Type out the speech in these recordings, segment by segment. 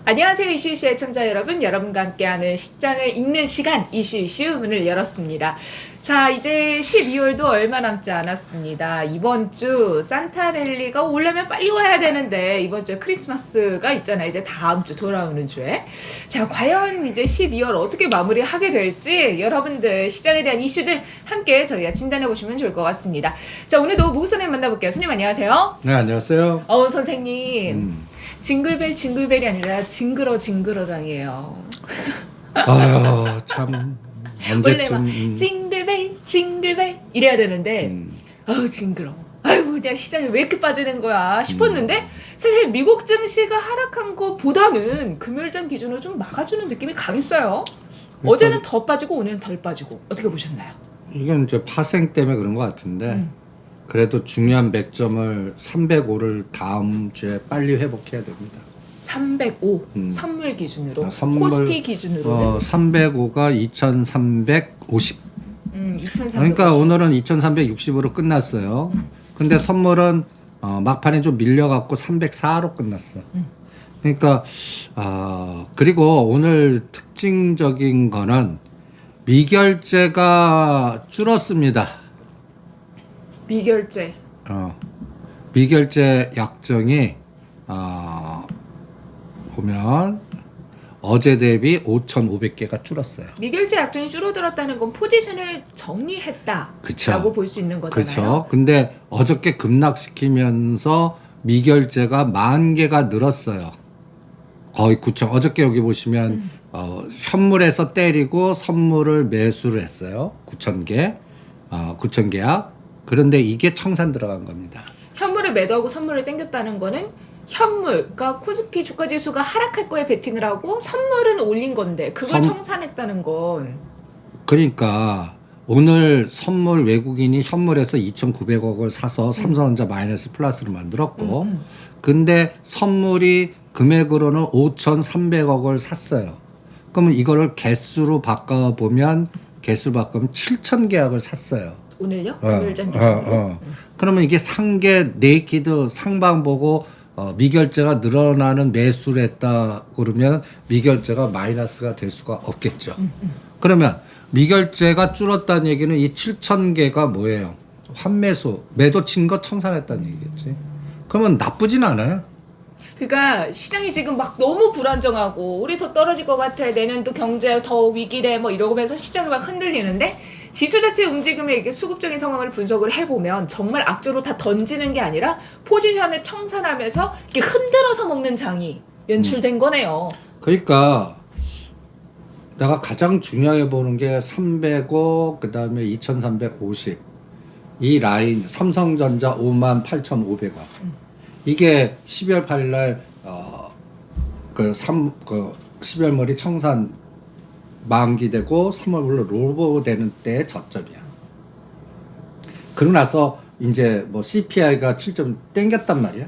안녕하세요. 이슈이슈 애청자 여러분. 여러분과 함께하는 시장을 읽는 시간 이슈이슈 문을 열었습니다. 자, 이제 12월도 얼마 남지 않았습니다. 이번 주 산타랠리가 오려면 빨리 와야 되는데 이번 주에 크리스마스가 있잖아요. 이제 다음 주 돌아오는 주에. 자, 과연 이제 12월 어떻게 마무리하게 될지 여러분들 시장에 대한 이슈들 함께 저희가 진단해 보시면 좋을 것 같습니다. 자, 오늘도 무구선님 만나볼게요. 선생님 안녕하세요. 네, 안녕하세요. 선생님. 징글벨이 아니라 징그러장이에요. 아유, 참 원래 막 언제쯤 징글벨 이래야 되는데 아우 징그러. 아유 그냥 시장에 왜 이렇게 빠지는 거야 싶었는데 사실 미국 증시가 하락한 것보다는 금요일장 기준으로 좀 막아주는 느낌이 강했어요. 어제는 더 빠지고 오늘은 덜 빠지고 어떻게 보셨나요? 이게 이제 파생 때문에 그런 것 같은데 그래도 중요한 맥점을 305를 다음 주에 빨리 회복해야 됩니다. 305 선물 기준으로 선물, 코스피 기준으로는 305가 2350. 2350. 그러니까 오늘은 2360으로 끝났어요. 근데 선물은 막판에 좀 밀려갖고 304로 끝났어. 그러니까 그리고 오늘 특징적인 거는 미결제가 줄었습니다. 미결제 약정이 보면 어제 대비 5,500개가 줄었어요. 미결제 약정이 줄어들었다는 건 포지션을 정리했다라고 볼 수 있는 거잖아요. 그렇죠. 근데 어저께 급락시키면서 미결제가 10,000개가 늘었어요. 거의 9천. 어저께 여기 보시면 현물에서 때리고 선물을 매수를 했어요. 9,000개. 9,000계약. 그런데 이게 청산 들어간 겁니다. 현물을 매도하고 선물을 땡겼다는 거는 현물, 그러니까 코스피 주가 지수가 하락할 거에 베팅을 하고 선물은 올린 건데 그걸 청산했다는 건 그러니까 오늘 선물 외국인이 현물에서 2,900억을 사서 삼성전자 마이너스 플러스를 만들었고 근데 선물이 금액으로는 5,300억을 샀어요. 그러면 이거를 개수로 바꿔보면 7,000계약을 샀어요. 오늘요? 금요일장 기준으로. 그러면 이게 상계 네이키드 상방 보고 미결제가 늘어나는 매수를 했다 그러면 미결제가 마이너스가 될 수가 없겠죠. 그러면 미결제가 줄었다는 얘기는 이 7,000개가 뭐예요? 환매수, 매도 친 거 청산했다는 얘기겠지. 그러면 나쁘진 않아요. 그러니까 시장이 지금 막 너무 불안정하고 우리 더 떨어질 것 같아. 내년도 경제 더 위기래 뭐 이러면서 시장이 막 흔들리는데 지수 자체 움직임의 이게 수급적인 상황을 분석을 해보면 정말 악재로 다 던지는 게 아니라 포지션을 청산하면서 이렇게 흔들어서 먹는 장이 연출된 거네요. 그러니까 내가 가장 중요하게 보는 게 305, 그 다음에 2350. 이 라인, 삼성전자 58,500원. 이게 12월 8일 날, 12월 말이 청산 만기되고 3월로 롤오버 되는 때 저점이야. 그러고 나서 이제 뭐 CPI가 7점 땡겼단 말이야.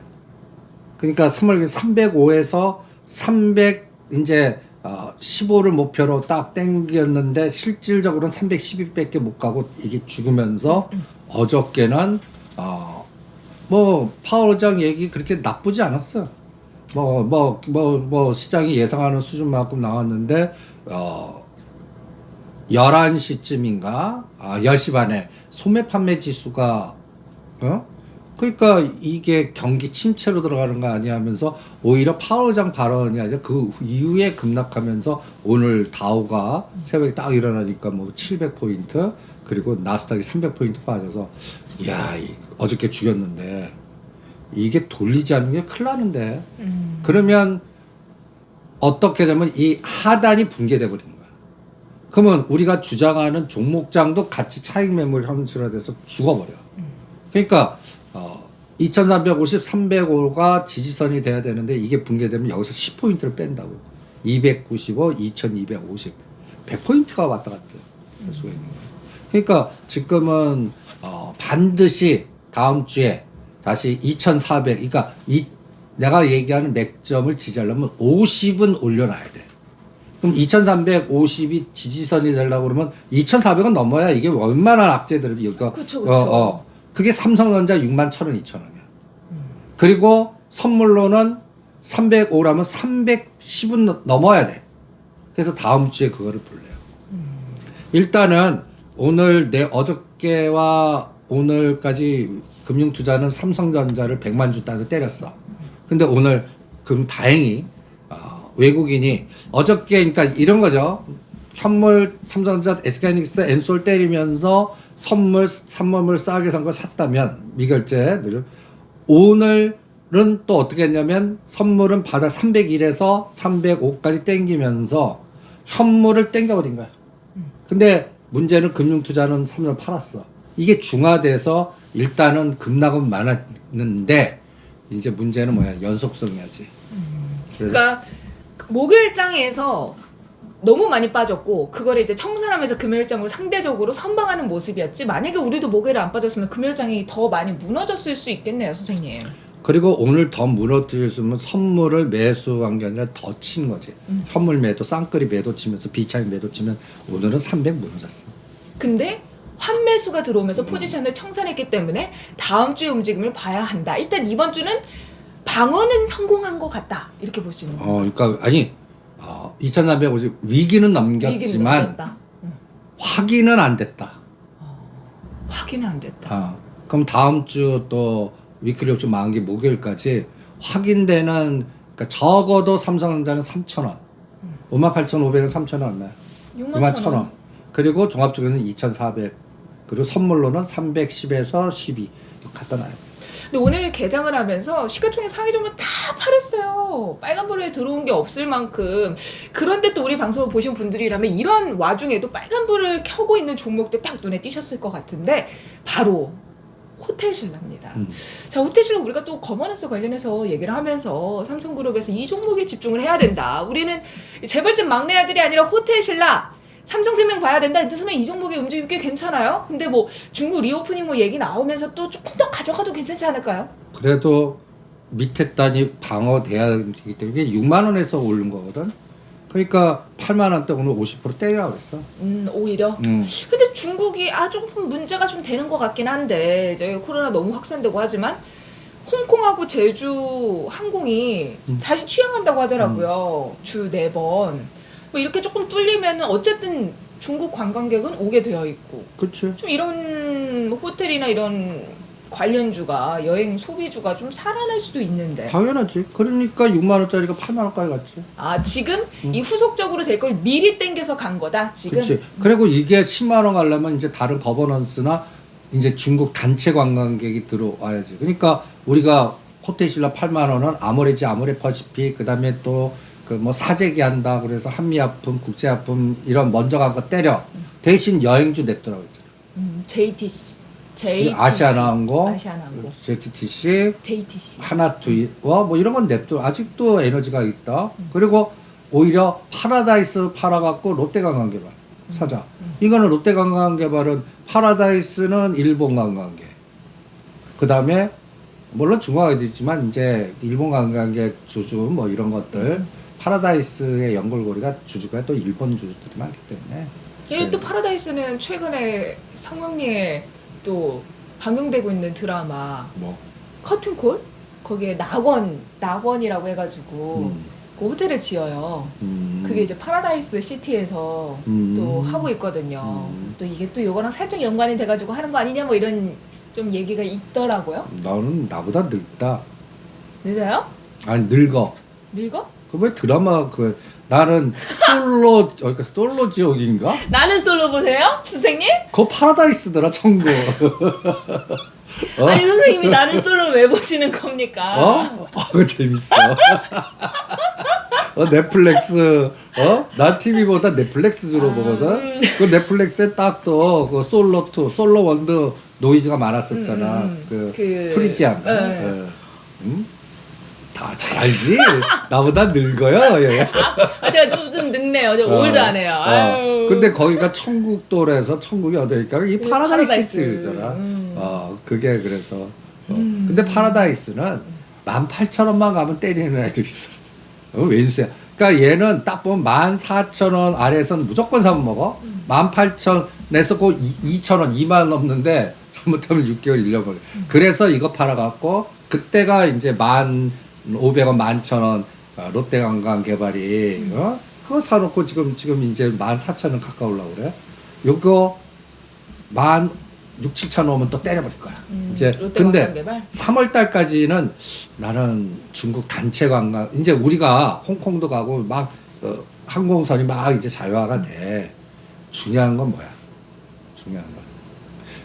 그러니까 3월 305에서 300 이제 15를 목표로 딱 땡겼는데 실질적으로는 312밖에 못 가고 이게 죽으면서 어저께는 뭐 파월장 얘기 그렇게 나쁘지 않았어. 뭐 시장이 예상하는 수준만큼 나왔는데 11시쯤인가 10시 반에 소매 판매 지수가 그러니까 이게 경기 침체로 들어가는 거 아니야 하면서 오히려 파월장 발언이 아니라 그 이후에 급락하면서 오늘 다우가 새벽에 딱 일어나니까 뭐 700포인트 그리고 나스닥이 300포인트 빠져서 이야 어저께 죽였는데 이게 돌리지 않는 게 큰일 나는데 그러면 어떻게 되면 이 하단이 붕괴돼 버리는 거야. 그러면 우리가 주장하는 종목장도 같이 차익 매물 현실화돼서 죽어버려. 그러니까 2350, 305가 지지선이 돼야 되는데 이게 붕괴되면 여기서 10포인트를 뺀다고. 295, 2250. 100포인트가 왔다 갔다 할 수가 있는 거예요. 그러니까 지금은 반드시 다음 주에 다시 2400, 그러니까 내가 얘기하는 맥점을 지지하려면 50은 올려놔야 돼. 그럼 2350이 지지선이 되려고 그러면 2400은 넘어야 이게 얼마나 악재들이 여기가 그게 삼성전자 61,000원, 2,000원이야. 그리고 선물로는 305라면 310은 넘어야 돼. 그래서 다음 주에 그거를 볼래요. 일단은 오늘 어저께와 오늘까지 금융투자는 삼성전자를 100만 주 단위 때렸어. 근데 오늘 다행히 외국인이 어저께 그러니까 이런 거죠. 현물 삼성전자, SK하이닉스, 엔솔 때리면서 선물을 싸게 산 걸 샀다면 미결제를 오늘은 또 어떻게 했냐면 선물은 바닥 301에서 305까지 땡기면서 현물을 땡겨버린 거야. 근데 문제는 금융투자는 삼성 팔았어. 이게 중화돼서 일단은 급락은 많았는데 이제 문제는 뭐야? 연속성이야지. 그러니까 목요일장에서 너무 많이 빠졌고 그거를 이제 청산하면서 금요일장으로 상대적으로 선방하는 모습이었지. 만약에 우리도 목요일에 안 빠졌으면 금요일장이 더 많이 무너졌을 수 있겠네요, 선생님. 그리고 오늘 더 무너뜨렸으면 선물을 매수한 게 아니라 더 친 거지. 현물 매도, 쌍끌이 매도 치면서 비차익 매도 치면 오늘은 300 무너졌어. 근데 환매수가 들어오면서 포지션을 청산했기 때문에 다음 주의 움직임을 봐야 한다. 일단 이번 주는 방어는 성공한 것 같다. 이렇게 볼 수 있는 거예요. 그러니까 아니 2,350 위기는 넘겼지만 확인은 안 됐다. 확인은 안 됐다. 그럼 다음 주 또 위클리 옵션 만기 목요일까지 확인되는 그러니까 적어도 삼성전자는 3,000원, 58,500은 3,000원 얼마야? 61,000원. 그리고 종합적으로는 2,400. 그리고 선물로는 310에서 12 갖다 놔요. 근데 오늘 개장을 하면서 시가총액 상위 종목 다 팔았어요. 빨간불에 들어온 게 없을 만큼. 그런데 또 우리 방송을 보신 분들이라면 이런 와중에도 빨간불을 켜고 있는 종목들 딱 눈에 띄셨을 것 같은데 바로 호텔신라입니다. 자, 호텔신라 우리가 또 거버넌스 관련해서 얘기를 하면서 삼성그룹에서 이 종목에 집중을 해야 된다. 우리는 재벌집 막내 아들이 아니라 호텔신라 삼성생명 봐야 된다. 근데 선생님 이 종목의 움직임 꽤 괜찮아요. 근데 뭐 중국 리오프닝 뭐 얘기 나오면서 또 조금 더 가져가도 괜찮지 않을까요? 그래도 밑에 단이 방어돼야 되기 때문에 6만 원에서 오른 거거든. 그러니까 8만 원대 오늘 50% 때려 그랬어. 오히려. 근데 중국이 조금 문제가 좀 되는 것 같긴 한데 이제 코로나 너무 확산되고 하지만 홍콩하고 제주 항공이 다시 취항한다고 하더라고요. 주 4번. 뭐 이렇게 조금 뚫리면 어쨌든 중국 관광객은 오게 되어 있고. 그렇지. 좀 이런 호텔이나 이런 관련주가 여행 소비주가 좀 살아날 수도 있는데. 당연하지. 그러니까 6만 원짜리가 8만 원까지 갔지. 지금 이 후속적으로 될 걸 미리 땡겨서 간 거다. 지금. 그렇지. 그리고 이게 10만 원 가려면 이제 다른 거버넌스나 이제 중국 단체 관광객이 들어와야지. 그러니까 우리가 호텔신라 8만 원은 아모레지 아모레 퍼시픽 그다음에 또 그 뭐 사재기 한다 그래서 한미아품 국제아품 이런 먼저 간 거 때려. 대신 여행주 냅더라고 있잖아. JTC. 아시아나항공, JTC. 하나투어 뭐 이런 건 냅둬. 아직도 에너지가 있다. 그리고 오히려 파라다이스 팔아갖고 롯데관광개발 사자. 이거는 롯데관광개발은 파라다이스는 일본 관광객. 그 다음에 물론 중화가 있지만 이제 일본 관광객 주주 뭐 이런 것들 파라다이스의 연결고리가 주주가 또 일본 주주들이 많기 때문에. 예, 또 파라다이스는 최근에 성황리에 또 방영되고 있는 드라마 뭐 커튼콜 거기에 낙원이라고 해가지고 그 호텔을 지어요. 그게 이제 파라다이스 시티에서 또 하고 있거든요. 또 이게 또 요거랑 살짝 연관이 돼가지고 하는 거 아니냐 뭐 이런 좀 얘기가 있더라고요. 너는 나보다 늙다. 늦어요? 아니 늙어. 늙어? 그 왜 드라마 나는 솔로 지옥인가? 나는 솔로 보세요, 선생님? 그거 파라다이스더라 천국. 아니 선생님이 나는 솔로 왜 보시는 겁니까? 그거 재밌어. 넷플릭스 나 TV보다 넷플릭스 주로 보거든. 그 넷플릭스에 딱 또 그 솔로 2, 솔로 1도 노이즈가 많았었잖아. 그 프리지안가. 다 잘 알지? 나보다 늙어요. 얘. 제가 좀 늙네요. 좀 올드하네요. 아유. 근데 거기가 천국돌에서 천국이 어디니까 이 파라다이스잖아. 그게 그래서. 근데 파라다이스는 18,000원만 가면 때리는 애들이 있어. 왼수야. 그러니까 얘는 딱 보면 14,000원 아래에서는 무조건 사면 먹어. 18,000원에서 그 2,000원, 2만 원 넘는데 잘못하면 6개월 1년 걸려. 그래서 이거 팔아갖고 그때가 이제 500원 11,000원 롯데관광개발이 그거 사놓고 지금 이제 14,000원 가까우려고 그래. 요거 16,000, 7천 오면 또 때려버릴 거야. 이제 근데 롯데관광개발? 3월 달까지는 나는 중국 단체 관광 이제 우리가 홍콩도 가고 막 항공선이 막 이제 자유화가 돼. 중요한 건 뭐야? 중요한 건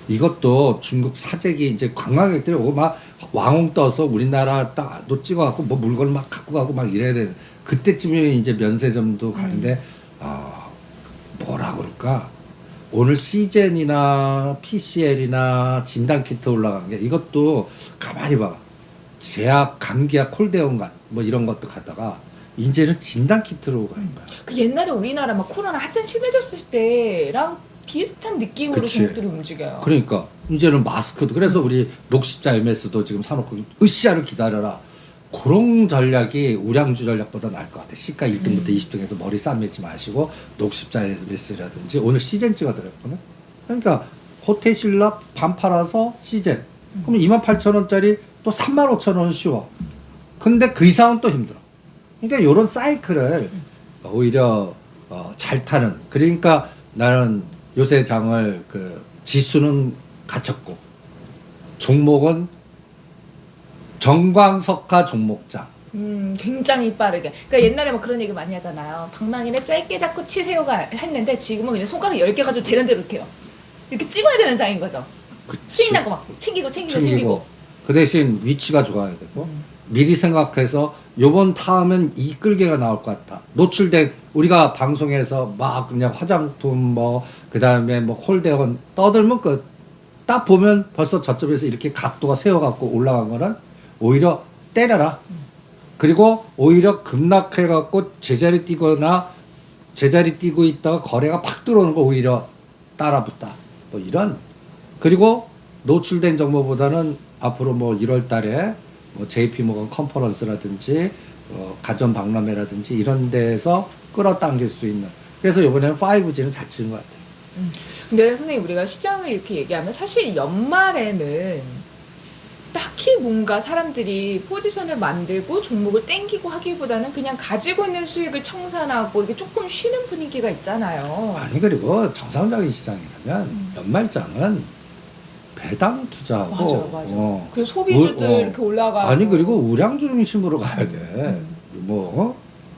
이것도 중국 사재기 이제 관광객들이 오고 막 왕홍 떠서 우리나라 딱도 찍어갖고 뭐 물건 막 갖고 가고 막 이래야 되는 그때쯤이면 이제 면세점도 가는데 뭐라 그럴까? 오늘 시젠이나 PCL이나 진단키트 올라간 게 이것도 가만히 봐. 제약, 감기약, 콜데온간 뭐 이런 것도 가다가 이제는 진단키트로 가는 거야. 그 옛날에 우리나라 막 코로나 한참 심해졌을 때랑 비슷한 느낌으로 그치. 중국들이 움직여요. 그러니까 이제는 마스크도 그래서 우리 녹십자 MS도 지금 사놓고 으쌰를 기다려라. 그런 전략이 우량주 전략보다 나을 것 같아. 시가 1등부터 20등에서 머리 싸매지 마시고 녹십자 MS라든지 오늘 시젠 찍어드렸거든. 그러니까 호텔신라 반 팔아서 시젠. 그러면 28,000원짜리 또 35,000원 쉬워. 근데 그 이상은 또 힘들어. 그러니까 이런 사이클을 오히려 잘 타는. 그러니까 나는 요새 장을 그 지수는 갇혔고 종목은 정광석화 종목장. 굉장히 빠르게. 그러니까 옛날에 뭐 그런 얘기 많이 하잖아요. 방망이를 짧게 잡고 치세요가 했는데 지금은 그냥 손가락 10개 가지고 되는 대로 이렇게 해요. 이렇게 찍어야 되는 장인 거죠. 수익 난거 막 챙기고. 그 대신 위치가 좋아야 되고 미리 생각해서 요번 타면 이 끌개가 나올 것 같다. 노출된 우리가 방송에서 막 그냥 화장품 뭐 그다음에 뭐 홀대원 떠들면 딱 보면 벌써 저쪽에서 이렇게 각도가 세워갖고 올라간 거는 오히려 때려라. 그리고 오히려 급락해갖고 제자리 뛰거나 제자리 뛰고 있다가 거래가 팍 들어오는 거 오히려 따라붙다. 뭐 이런. 그리고 노출된 정보보다는 앞으로 뭐 1월 달에 뭐 JP모건 컨퍼런스라든지 가전 박람회라든지 이런 데에서 끌어당길 수 있는. 그래서 이번에는 5G는 잘 치는 것 같아요. 근데 선생님 우리가 시장을 이렇게 얘기하면 사실 연말에는 딱히 뭔가 사람들이 포지션을 만들고 종목을 땡기고 하기보다는 그냥 가지고 있는 수익을 청산하고 이게 조금 쉬는 분위기가 있잖아요. 아니 그리고 정상적인 시장이라면 연말장은 배당 투자하고 맞아. 그리고 소비주들 이렇게 올라가고. 아니 그리고 우량주 중심으로 가야 돼.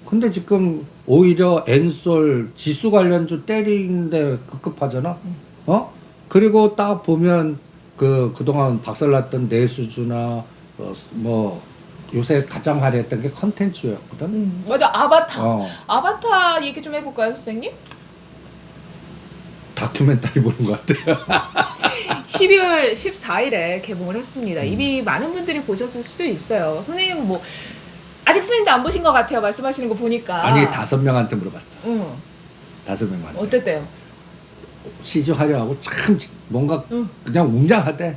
근데 지금 오히려 엔솔 지수 관련주 때리는데 급급하잖아. 그리고 딱 보면 그동안 박살났던 내수주나 뭐 요새 가장 화려했던 게 컨텐츠였거든. 맞아. 아바타 얘기 좀 해볼까요, 선생님? 다큐멘터리 보는 것 같아요. 12월 14일에 개봉을 했습니다. 이미 많은 분들이 보셨을 수도 있어요. 선생님 뭐 아직 선생님도 안 보신 것 같아요. 말씀하시는 거 보니까. 아니 5명한테 물어봤어. 응. 5명한테. 어땠대요? CG 화려하고 참 뭔가 그냥 웅장하대.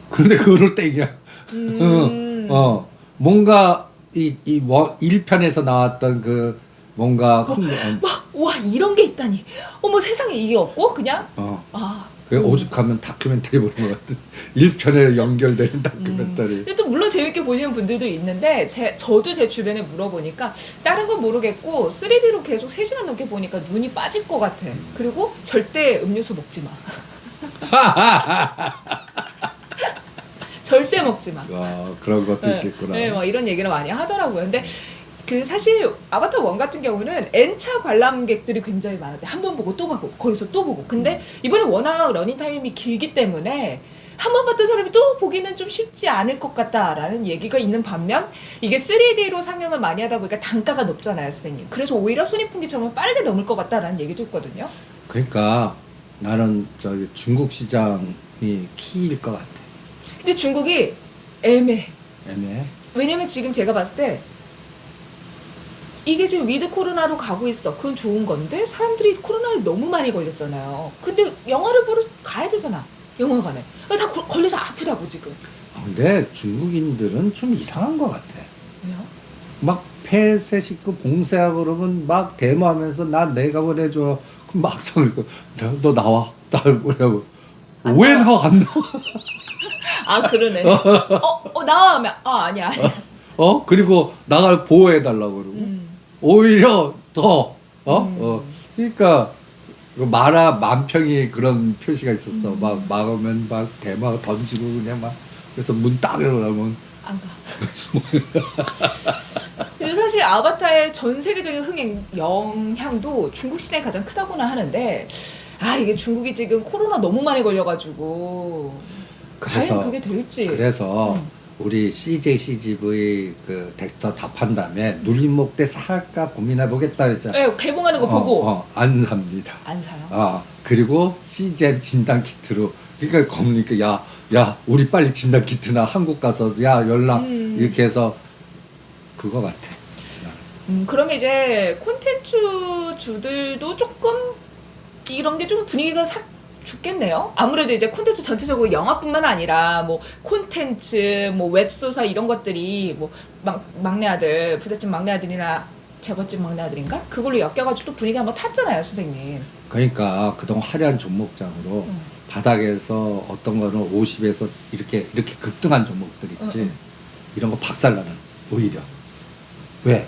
근데 그거를 땡이야. 뭔가 이 1편에서 나왔던 그 뭔가 와 이런 게 있다니. 어머 세상에 이게 없고 그냥. 그래 오죽하면 다큐멘터리 보는 것 같은 1편에 연결되는 다큐멘터리. 또 물론 재밌게 보시는 분들도 있는데 저도 제 주변에 물어보니까 다른 건 모르겠고 3D로 계속 3시간 넘게 보니까 눈이 빠질 것 같아. 그리고 절대 음료수 먹지 마. 절대 먹지 마. 그런 것도 있겠구나. 네, 뭐 이런 얘기를 많이 하더라고요. 근데 그 사실 아바타 1 같은 경우는 N차 관람객들이 굉장히 많은데 한 번 보고 또 보고 거기서 또 보고. 근데 이번에 워낙 러닝타임이 길기 때문에 한 번 봤던 사람이 또 보기는 좀 쉽지 않을 것 같다라는 얘기가 있는 반면 이게 3D로 상영을 많이 하다 보니까 단가가 높잖아요, 선생님. 그래서 오히려 손익분기점은 빠르게 넘을 것 같다라는 얘기도 있거든요. 그러니까 나는 저기 중국 시장이 키일 것 같아. 근데 중국이 애매해. 애매해? 왜냐면 지금 제가 봤을 때 이게 지금 위드 코로나로 가고 있어. 그건 좋은 건데 사람들이 코로나에 너무 많이 걸렸잖아요. 근데 영화를 보러 가야 되잖아. 영화관에. 다 걸려서 아프다고 지금. 근데 중국인들은 좀 이상한 것 같아. 왜요? 막 폐쇄 시키고 봉쇄하고 그러면 막 데모하면서 내가 보내줘. 그럼 막상 너 나와. 나 뭐라고. 왜 나와 안 나와? 아 그러네. 나와 하면 아니야. 그리고 나갈 보호해 달라고 그러고 오히려 더 그러니까 마라 만평이 그런 표시가 있었어. 막 막으면 막 대막 던지고 그냥 막 그래서 문 딱 열어놓으면 안 가. 근데 사실 아바타의 전 세계적인 흥행 영향도 중국 시장이 가장 크다고나 하는데 이게 중국이 지금 코로나 너무 많이 걸려가지고 과연 그게 될지. 그래서 우리 CJ CGV 그 덱스터 답한 다음에 눌림목 때 살까 고민해 보겠다 그랬잖아. 네, 개봉하는 거 보고 안 삽니다. 안 사요. 그리고 CGM 진단 키트로 그러니까 야 우리 빨리 진단 키트나 한국 가서 야 연락 이렇게 해서 그거 같아. 그러면 이제 콘텐츠 주들도 조금 이런 게 좀 분위기가 싹 죽겠네요. 아무래도 이제 콘텐츠 전체적으로 영화뿐만 아니라 뭐 콘텐츠, 뭐 웹소설 이런 것들이 뭐 막내 아들, 부잣집 막내 아들이나 재벌집 막내 아들인가? 그걸로 엮여가지고 또 분위기가 한번 탔잖아요, 선생님. 그러니까 그동안 화려한 종목장으로 바닥에서 어떤 거는 50에서 이렇게 급등한 종목들 있지. 이런 거 박살나는 오히려. 왜?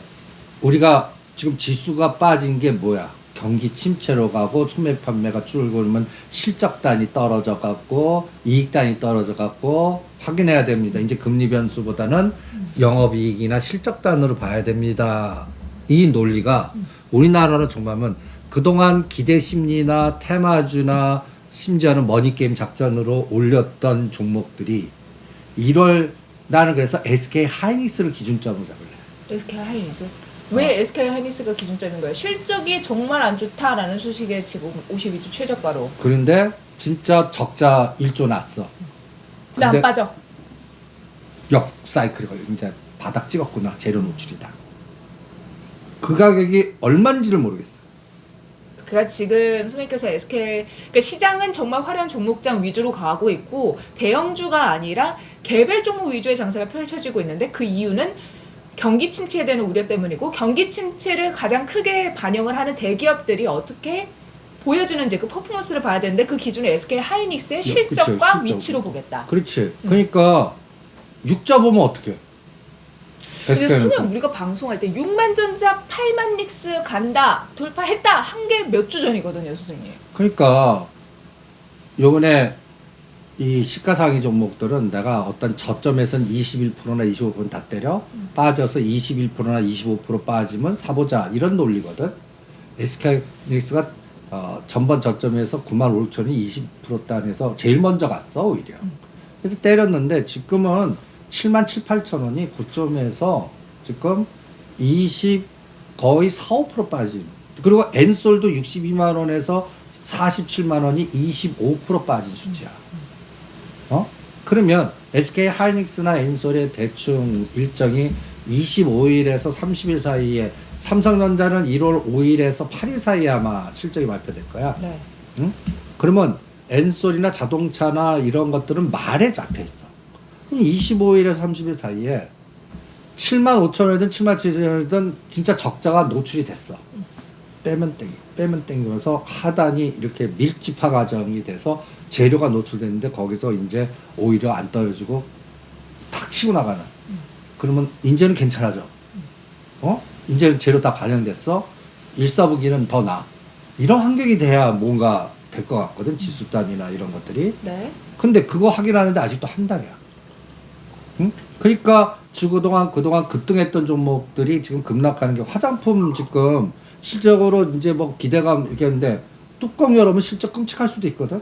우리가 지금 지수가 빠진 게 뭐야? 경기 침체로 가고 소매 판매가 줄고르면 실적단이 떨어져 갖고 이익단이 떨어져 갖고 확인해야 됩니다. 이제 금리 변수보다는 영업이익이나 실적단으로 봐야 됩니다. 이 논리가 우리나라로 정말은 그동안 기대 심리나 테마주나 심지어는 머니게임 작전으로 올렸던 종목들이 1월 나는 그래서 SK 하이닉스를 기준점으로 잡을래. SK 하이닉스? 왜 SK 하이닉스가 기준점인 거예요? 실적이 정말 안 좋다라는 소식에 지금 52주 최저가로. 그런데 진짜 적자 1조 났어. 근데 안 빠져. 역 사이클이 걸려. 이제 바닥 찍었구나. 재료 노출이다. 그 가격이 얼마인지를 모르겠어. 그러니까 지금 선생님께서 SK 그러니까 시장은 정말 화려한 종목장 위주로 가고 있고 대형주가 아니라 개별 종목 위주의 장세가 펼쳐지고 있는데 그 이유는 경기 침체에 대한 우려 때문이고 경기 침체를 가장 크게 반영을 하는 대기업들이 어떻게 보여주는지 그 퍼포먼스를 봐야 되는데 그 기준에 SK 하이닉스의 실적과 위치로 보겠다. 그렇지. 그러니까 육자 보면 어떻게? 근데 선생님 우리가 방송할 때 6만 전자 8만 닉스 간다 돌파했다 한 게 몇 주 전이거든요, 선생님. 그러니까 요번에 이 시가상위 종목들은 내가 어떤 저점에선 21%나 25%는 다 때려 빠져서 21%나 25% 빠지면 사보자 이런 논리거든. SK하이닉스가 전번 저점에서 9만 5천이 20% 단에서 제일 먼저 갔어 오히려. 그래서 때렸는데 지금은 7만 7, 8천 원이 고점에서 지금 거의 4, 5% 빠진. 그리고 엔솔도 62만 원에서 47만 원이 25% 빠진 수치야. 그러면 SK 하이닉스나 엔솔의 대충 일정이 25일에서 30일 사이에 삼성전자는 1월 5일에서 8일 사이에 아마 실적이 발표될 거야. 네. 응? 그러면 엔솔이나 자동차나 이런 것들은 말에 잡혀 있어. 25일에서 30일 사이에 7만 5천 원이든 7만 7천 원이든 진짜 적자가 노출이 됐어. 빼면 땡겨서 하단이 이렇게 밀집화 과정이 돼서 재료가 노출됐는데 거기서 이제 오히려 안 떨어지고 탁 치고 나가는. 그러면 이제는 괜찮아져. 이제는 재료 다 반영됐어. 일사분기는 더 나. 이런 환경이 돼야 뭔가 될 것 같거든. 지수단이나 이런 것들이. 네. 근데 그거 확인하는데 아직도 한 달이야. 응? 그러니까 그동안 급등했던 종목들이 지금 급락하는 게 화장품 지금 실적으로 이제 뭐 기대감 이렇게 했는데 뚜껑 열으면 실적 끔찍할 수도 있거든.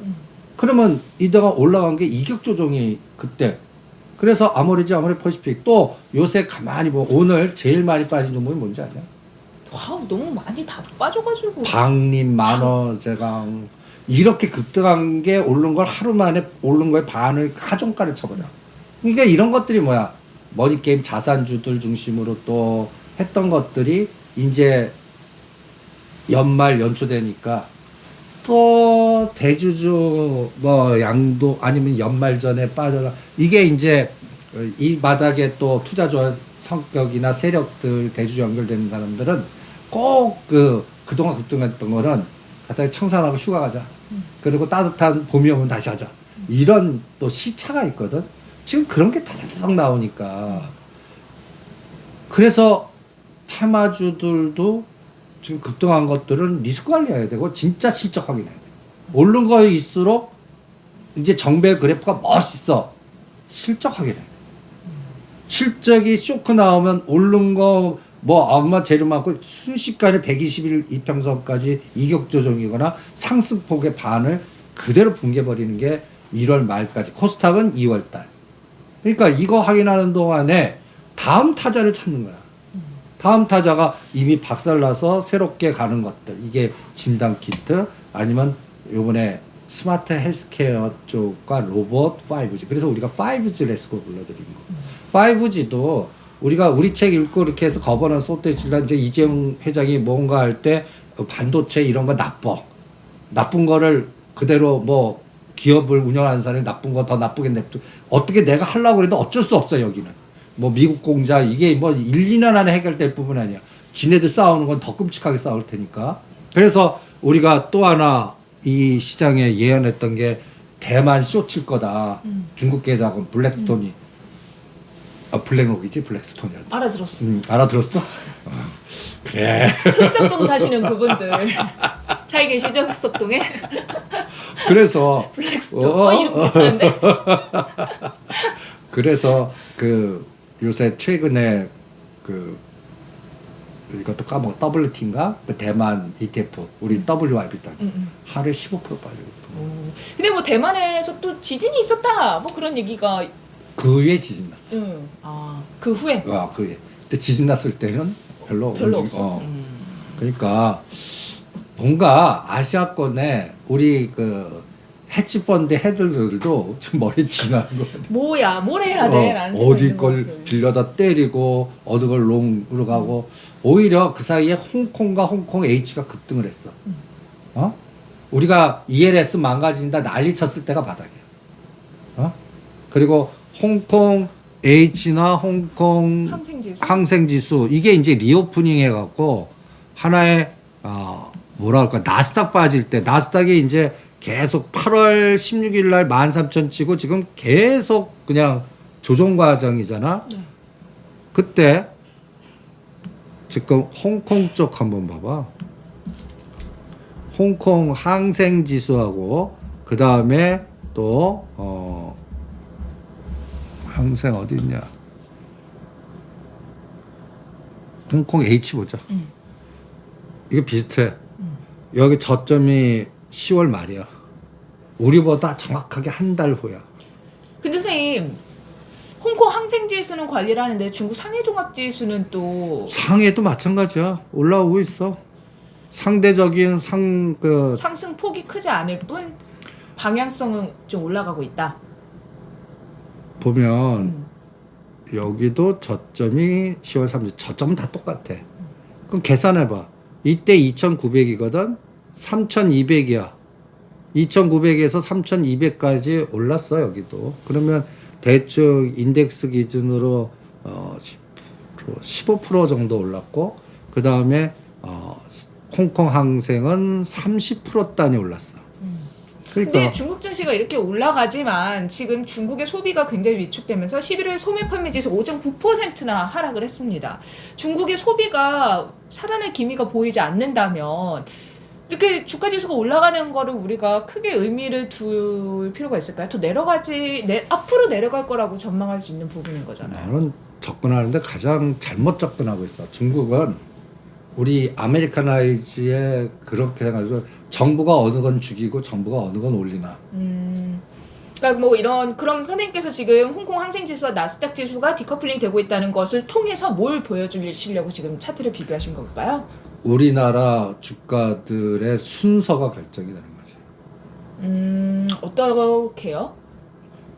그러면 이다가 올라간 게 이격 조정이 그때. 그래서 아모레 퍼시픽 또 요새 가만히 보면 오늘 제일 많이 빠진 종목이 뭔지 아냐? 와우 너무 많이 다 빠져가지고. 방림 만어제강 이렇게 급등한 게 오른 걸 하루 만에 오른 거에 반을 하종가를 쳐버려. 그러니까 이런 것들이 뭐야? 머니게임 자산주들 중심으로 또 했던 것들이 이제 연말 연초되니까 또 대주주 뭐 양도 아니면 연말 전에 빠져라. 이게 이제 이 바닥에 또 투자 좋아하는 성격이나 세력들 대주 연결되는 사람들은 꼭 그동안 급등했던 거는 갖다 청산하고 휴가 가자. 그리고 따뜻한 봄이 오면 다시 하자. 이런 또 시차가 있거든. 지금 그런 게 다다닥 나오니까 그래서 테마주들도 지금 급등한 것들은 리스크 관리해야 되고 진짜 실적 확인해야 돼. 오른 거일수록 이제 정배 그래프가 멋있어. 실적 확인해야 돼. 실적이 쇼크 나오면 오른 거 뭐 아마 재료 많고 순식간에 120일 이평선까지 이격 조정이거나 상승폭의 반을 그대로 붕괴버리는 게 1월 말까지. 코스닥은 2월 달. 그러니까 이거 확인하는 동안에 다음 타자를 찾는 거야. 다음 타자가 이미 박살나서 새롭게 가는 것들. 이게 진단 키트 아니면 요번에 스마트 헬스케어 쪽과 로봇 5G. 그래서 우리가 5G 레스코 불러드린 거. 5G도 우리가 우리 책 읽고 이렇게 해서 거버넌스 소떼질라 이제 이재용 회장이 뭔가 할 때 반도체 이런 거 나쁜 거를 그대로 뭐 기업을 운영하는 사람이 나쁜 거 더 나쁘게 냅두 어떻게 내가 하려고 해도 어쩔 수 없어. 여기는 뭐 미국 공장 이게 뭐 1, 2년 안에 해결될 부분 아니야. 지네들 싸우는 건 더 끔찍하게 싸울 테니까. 그래서 우리가 또 하나 이 시장에 예언했던 게 대만 쇼칠 거다. 중국 계좌금 블랙스톤이 블랙록이지 블랙스톤이었다. 알아들었어. 알아들었어? 그래. 흑석동 사시는 그분들 잘 계시죠? 흑석동에? 그래서 블랙스톤 이름 괜찮은데? 그래서 그 요새 최근에 그 이것도 까먹어 WT인가? 그 대만 ETF 우리 WIB 딱 하루에 15% 빠지거든. 근데 뭐 대만에서 또 지진이 있었다 뭐 그런 얘기가 그 후에 지진 났어. 그 후에 그 후에. 근데 지진 났을 때는 별로 없어. 그러니까 뭔가 아시아권에 우리 그 헤지펀드 헤드들도 좀 머리 지나는 거 같아. 뭐야 뭘 해야 돼? 라는 어디 걸 빌려다 때리고 어디 걸 롱으로 가고 오히려 그 사이에 홍콩 H가 급등을 했어. 우리가 ELS 망가진다 난리 쳤을 때가 바닥이야. 그리고 홍콩 H나 홍콩 항생지수 이게 이제 리오프닝 해갖고 하나의 뭐라 할까 나스닥 빠질 때 나스닥이 이제 계속 8월 16일 날 13,000 치고 지금 계속 그냥 조정 과정이잖아. 네. 그때 지금 홍콩 쪽 한번 봐봐. 홍콩 항생 지수하고 그 다음에 또 항생 어디 있냐? 홍콩 H 보자. 이게 비슷해. 여기 저점이 10월 말이야. 우리보다 정확하게 한 달 후야. 근데 선생님 홍콩 항생지수는 관리를 하는데 중국 상해종합지수는 또 상해도 마찬가지야. 올라오고 있어. 상대적인 상승폭이 크지 않을 뿐 방향성은 좀 올라가고 있다. 보면 여기도 저점이 10월 30일 저점은 다 똑같아. 그럼 계산해봐. 이때 2,900이거든. 3,200이야. 2,900에서 3,200까지 올랐어 여기도. 그러면 대충 인덱스 기준으로 15% 정도 올랐고 그 다음에 홍콩 항생은 30% 단위 올랐어. 그러니까 근데 중국 증시가 이렇게 올라가지만 지금 중국의 소비가 굉장히 위축되면서 11월 소매 판매 지수 5.9%나 하락을 했습니다. 중국의 소비가 살아날 기미가 보이지 않는다면 이렇게 주가 지수가 올라가는 거를 우리가 크게 의미를 둘 필요가 있을까요? 더 앞으로 내려갈 거라고 전망할 수 있는 부분인 거잖아요. 나는 접근하는데 가장 잘못 접근하고 있어. 중국은 우리 아메리카나이즈에 그렇게 해가지고 정부가 어느 건 죽이고 정부가 어느 건 올리나. 그러니까 뭐 그럼 선생님께서 지금 홍콩 항생지수와 나스닥 지수가 디커플링 되고 있다는 것을 통해서 뭘 보여주시려고 지금 차트를 비교하신 걸까요? 우리나라 주가들의 순서가 결정이 되는 거지. 어떻게요?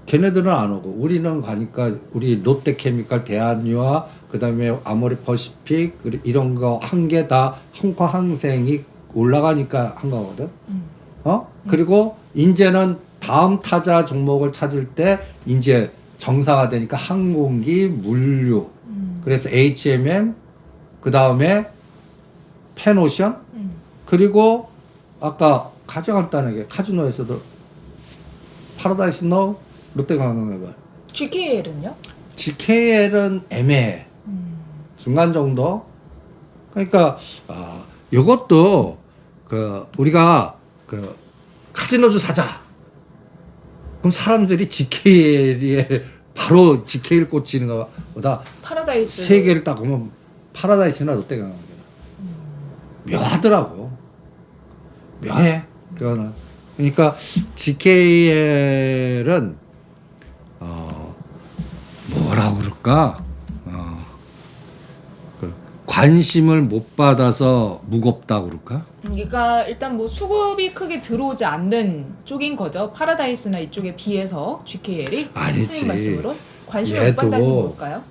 걔네들은 안 오고 우리는 가니까 우리 롯데케미칼, 대한유화, 그다음에 아모레 퍼시픽 이런 거 한 개 다 홍콩 항생이 올라가니까 한 거거든. 그리고 이제는 다음 타자 종목을 찾을 때 이제 정상화되니까 항공기, 물류. 그래서 HMM 그다음에 펜오션 그리고 아까 가장 간단하게 카지노에서도 파라다이스 노 롯데관광해봐. GKL은요? GKL은 애매해. 중간 정도. 그러니까 요것도 우리가 카지노주 사자. 그럼 사람들이 GKL에 바로 GKL 꽂히는 것보다 파라다이스 세 개를 딱 보면 파라다이스나 롯데관광 묘하더라고. 묘해. 그러니까 GKL은 뭐라 그럴까? 관심을 못 받아서 무겁다 그럴까? 그러니까 일단 뭐 수급이 크게 들어오지 않는 쪽인 거죠. 파라다이스나 이쪽에 비해서 GKL이 아니지. 선생님 말씀으로 관심을 얘도, 못 받는 걸까요?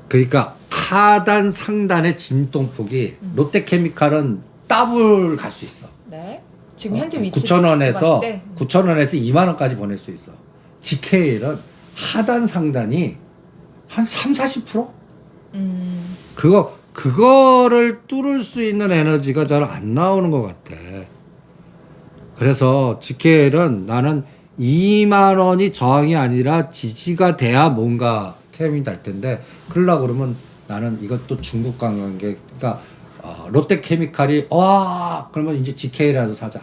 그러니까 하단 상단의 진동폭이 롯데케미칼은 더블 갈 수 있어. 네. 지금 현재 위치 9,000원에서 봤을 때 9,000원에서 2만 원까지 보낼 수 있어. GKL은 하단 상단이 한 3-40%? 그거를 뚫을 수 있는 에너지가 잘 안 나오는 것 같아. 그래서 GKL은 나는 2만 원이 저항이 아니라 지지가 돼야 뭔가 태움이 날 텐데 그러려고 그러면 나는 이것도 중국 관광객 그러니까 롯데케미칼이 와 그러면 이제 GKL이라도 사자.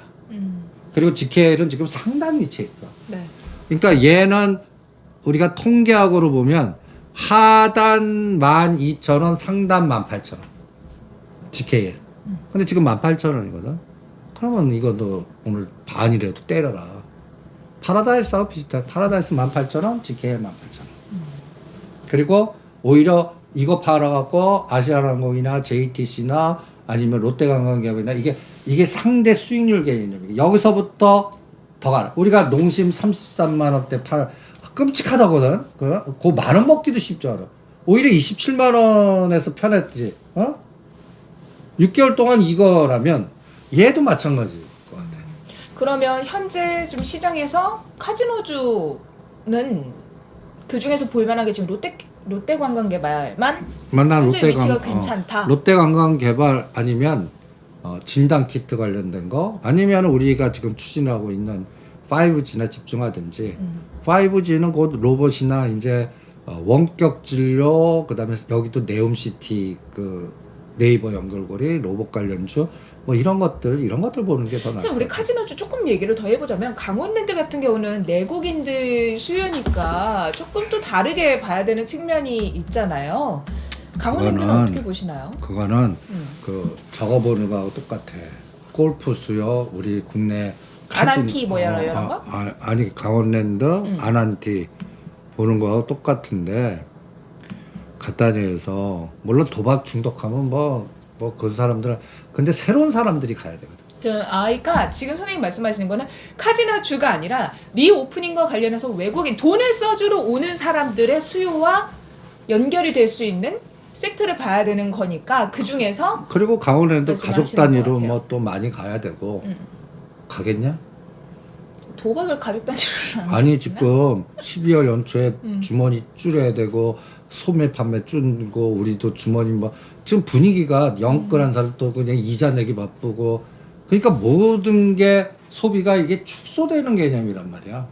그리고 GKL은 지금 상단 위치에 있어. 네. 그러니까 얘는 우리가 통계학으로 보면 하단 12,000원, 상단 18,000원. GKL. 근데 지금 18,000원이거든. 그러면 이거도 오늘 반이라도 때려라. 파라다이스하고 비슷해. 파라다이스 18,000원, GKL 18,000원. 그리고 오히려 이거 팔아갖고 아시아나항공이나 JTC나 아니면 롯데관광기업이나 이게 상대 수익률 개념이에요. 여기서부터 더 가라. 우리가 농심 33만 원대 끔찍하다거든. 그 만원 먹기도 쉽지 않아. 오히려 27만 원에서 편했지. 6개월 동안 이거라면 얘도 마찬가지일 것 같아. 그러면 현재 좀 시장에서 카지노주는 그 중에서 볼만하게 지금 롯데관광개발만 현재 위치가 괜찮다. 롯데관광개발 아니면 진단 키트 관련된 거 아니면 우리가 지금 추진하고 있는 5G나 집중하든지 5G는 곧 로봇이나 이제 원격 진료 그다음에 여기도 네옴시티 그 네이버 연결고리 로봇 관련주 뭐 이런 것들 보는 게 더 나을 것 우리 같아요. 카지노주 조금 얘기를 더 해보자면 강원랜드 같은 경우는 내국인들 수요니까 조금 또 다르게 봐야 되는 측면이 있잖아요. 강원랜드는 그거는- 어떻게 보시나요? 그거는 저거 보는 거하고 똑같아. 골프 수요 우리 국내 아난티 뭐 이런 거? 아니 강원랜드 아난티 보는 거하고 똑같은데 간단히 해서 물론 도박 중독하면 뭐 그 사람들은 근데 새로운 사람들이 가야 되거든. 그러니까 지금 선생님 말씀하시는 거는 카지노주가 아니라 리오프닝과 관련해서 외국인 돈을 써주러 오는 사람들의 수요와 연결이 될 수 있는 섹터를 봐야 되는 거니까 그 중에서 그리고 강원랜드 말씀하시는 가족 단위로 것 같아요. 뭐 또 많이 가야 되고 가겠냐? 도박을 가족 단위로 안 아니 하겠지만? 지금 12월 연초에 주머니 줄여야 되고 소매 판매 줄고 우리도 주머니 뭐 지금 분위기가 영끌한 사람 또 그냥 이자 내기 바쁘고 그러니까 모든 게 소비가 이게 축소되는 개념이란 말이야.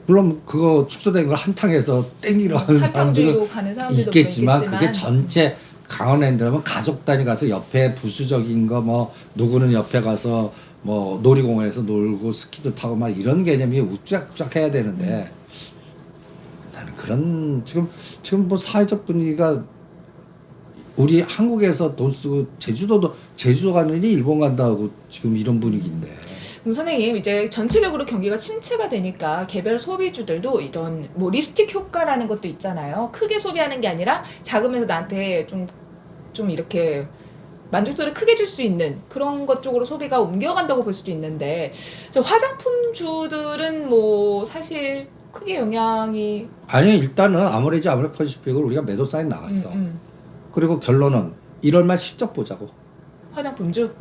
물론 그거 축소된 걸 한탕해서 땡기러 가는 한탕 사람들은 들고 가는 사람들도 있겠지만 있겠지만 그게 전체 강원랜드라면 가족 단위 가서 옆에 부수적인 거 뭐 누구는 옆에 가서 뭐 놀이공원에서 놀고 스키도 타고 막 이런 개념이 우쫙우쫙 해야 되는데 나는 그런 지금 뭐 사회적 분위기가 우리 한국에서 돈 쓰고 제주도 가느니 일본 간다고 지금 이런 분위기인데 그럼 선생님 이제 전체적으로 경기가 침체가 되니까 개별 소비주들도 이런 뭐 립스틱 효과라는 것도 있잖아요. 크게 소비하는 게 아니라 작으면서 나한테 좀 이렇게 만족도를 크게 줄 수 있는 그런 것 쪽으로 소비가 옮겨간다고 볼 수도 있는데 화장품주들은 뭐 사실 크게 영향이 아니 일단은 아모레퍼시픽을 우리가 매도 사인 나갔어. 그리고 결론은 1월말 실적 보자고. 화장품주